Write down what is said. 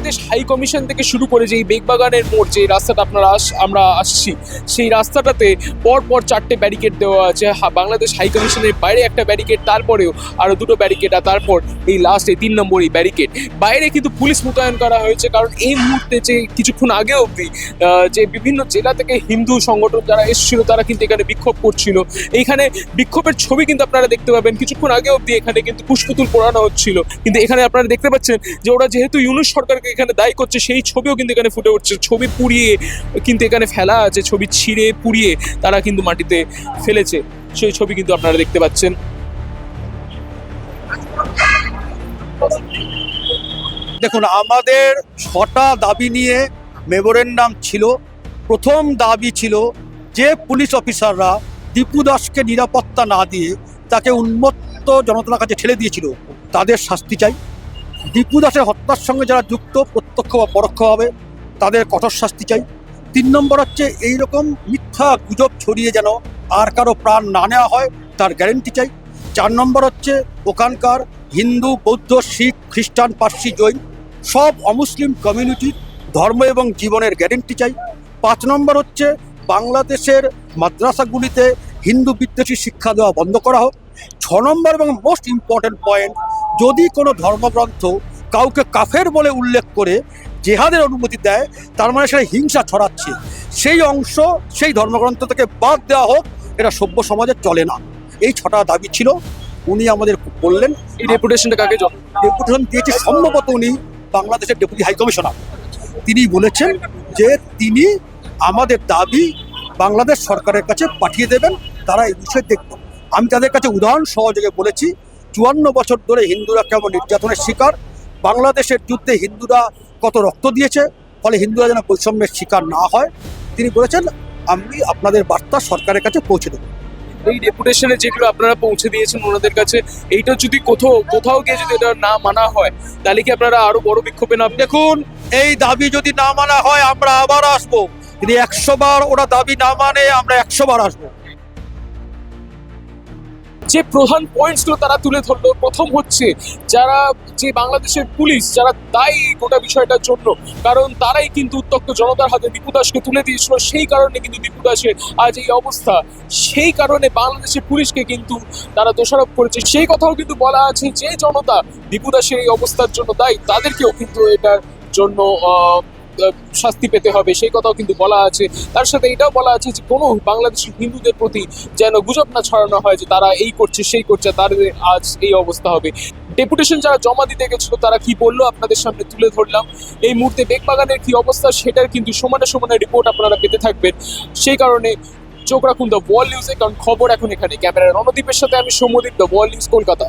Bangladesh high commission থেকে শুরু করে যে এই বেগবাগানের মোড়, যে রাস্তাটা আমরা আসছি, সেই রাস্তাটাতে পরপর 4টে ব্যারিকেড দেওয়া আছে। বাংলাদেশ হাই কমিশনের বাইরে একটা ব্যারিকেড, তারপরেও আরও 2টো ব্যারিকেড, আর তারপর এই লাস্ট এই 3 নম্বর এই ব্যারিকেড। বাইরে কিন্তু পুলিশ মোতায়েন করা হয়েছে, কারণ এই মুহূর্তে যে কিছুক্ষণ আগে অবধি যে বিভিন্ন জেলা থেকে হিন্দু সংগঠন যারা এসেছিল তারা কিন্তু এখানে বিক্ষোভ করছিল। এইখানে বিক্ষোভের ছবি কিন্তু আপনারা দেখতে পাবেন। কিছুক্ষণ আগে অবধি এখানে কিন্তু পুষ্পতুল পোড়ানো হচ্ছিল, কিন্তু এখানে আপনারা দেখতে পাচ্ছেন যে ওরা যেহেতু ইউনূস সরকারকে এখানে দায়ী করছে, সেই ছবিও কিন্তু এখানে ফুটে উঠছে। ছবি পুড়িয়ে কিন্তু এখানে ফেলা আছে, ছবি ছিঁড়ে পুড়িয়ে তারা কিন্তু মাটিতে ফেলেছে, সেই ছবি কিন্তু আপনারা দেখতে পাচ্ছেন। দেখুন, আমাদের 6টা দাবি নিয়ে মেমোরেন্ডাম ছিল। প্রথম দাবি ছিল যে পুলিশ অফিসাররা দীপু দাসকে নিরাপত্তা না দিয়ে তাকে উন্মত্ত জনতার কাছে ঠেলে দিয়েছিল, তাদের শাস্তি চাই। দীপু দাসের হত্যার সঙ্গে যারা যুক্ত প্রত্যক্ষ বা পরোক্ষভাবে, তাদের কঠোর শাস্তি চাই। 3 নম্বর হচ্ছে এইরকম মিথ্যা গুজব ছড়িয়ে যেন আর কারো প্রাণ না নেওয়া হয়, তার গ্যারেন্টি চাই। 4 নম্বর হচ্ছে ওখানকার হিন্দু, বৌদ্ধ, শিখ, খ্রিস্টান, পার্সি, জৈন সব অমুসলিম কমিউনিটির ধর্ম এবং জীবনের গ্যারেন্টি চাই। 5 নম্বর হচ্ছে বাংলাদেশের মাদ্রাসাগুলিতে হিন্দু বিদ্বেষী শিক্ষা দেওয়া বন্ধ করা হোক। 6 নম্বর এবং মোস্ট ইম্পর্টেন্ট পয়েন্ট, যদি কোনো ধর্মগ্রন্থ কাউকে কাফের বলে উল্লেখ করে জেহাদের অনুমতি দেয়, তার মানে সেটা হিংসা ছড়াচ্ছে, সেই অংশ সেই ধর্মগ্রন্থ থেকে বাদ দেওয়া হোক। এটা সভ্য সমাজে চলে না। এই 6টা দাবি ছিল। উনি আমাদের বললেন। এই ডেপুটেশনটা কাকে ডেপুটেশন দিয়েছে সম্ভবত উনি বাংলাদেশের ডেপুটি হাই কমিশনার। তিনি বলেছেন যে তিনি আমাদের দাবি বাংলাদেশ সরকারের কাছে পাঠিয়ে দেবেন, তারা এই বিষয়ে দেখবেন। আমি তাদের কাছে উদাহরণ সহযোগে বলেছি 54 বছর ধরে হিন্দুরা কেমন নির্যাতনের শিকার, বাংলাদেশের যুদ্ধে হিন্দুরা কত রক্ত দিয়েছে, ফলে হিন্দুরা যেন বৈষম্যের শিকার না হয়। তিনি বলেছেন আমি আপনাদের বার্তা সরকারের কাছে পৌঁছে দেব। এই ডেপুটেশনে যেগুলো আপনারা পৌঁছে দিয়েছেন ওনাদের কাছে, এইটা যদি কোথাও গিয়ে যদি এটা না মানা হয়, তাহলে কি আপনারা আরো বড় বিক্ষোভে নামবেন? দেখুন, এই দাবি যদি না মানা হয় আমরা আবার আসবো। যদি 100 বার ওরা দাবি না মানে আমরা 100 বার আসবো। যে প্রধান পয়েন্টসগুলো তারা তুলে ধরলো, প্রথম হচ্ছে যে বাংলাদেশের পুলিশ যারা দায়ী গোটা বিষয়টার জন্য, কারণ তারাই কিন্তু উত্তপ্ত জনতার হাতে দীপু দাসকে তুলে দিয়েছিল, সেই কারণে কিন্তু দীপু দাসের আজ এই অবস্থা। সেই কারণে বাংলাদেশের পুলিশকে কিন্তু তারা দোষারোপ করেছে। সেই কথাও কিন্তু বলা আছে যে জনতা দীপু দাসের এই অবস্থার জন্য দায়ী, তাদেরকেও কিন্তু এটার জন্য শাস্তি পেতে হবে, সেই কথাও কিন্তু বলা আছে। তার সাথে এটাও বলা আছে যে কোনো বাংলাদেশের হিন্দুদের প্রতি যেন গুজব না ছড়ানো হয় যে তারা এই করছে সেই করছে, তাদের আজ এই অবস্থা হবে। ডেপুটেশন যারা জমা দিতে গেছিল তারা কি বললো আপনাদের সামনে তুলে ধরলাম। এই মুহূর্তে বেগবাগানের কি অবস্থা সেটার কিন্তু সমানে সমানে রিপোর্ট আপনারা পেতে থাকবেন। সেই কারণে চোখ রাখুন দ্য ওয়াল নিউজে, কারণ খবর এখন এখানে। ক্যামেরার রণদীপের সাথে আমি Soumyadip, the wall news, Kolkata.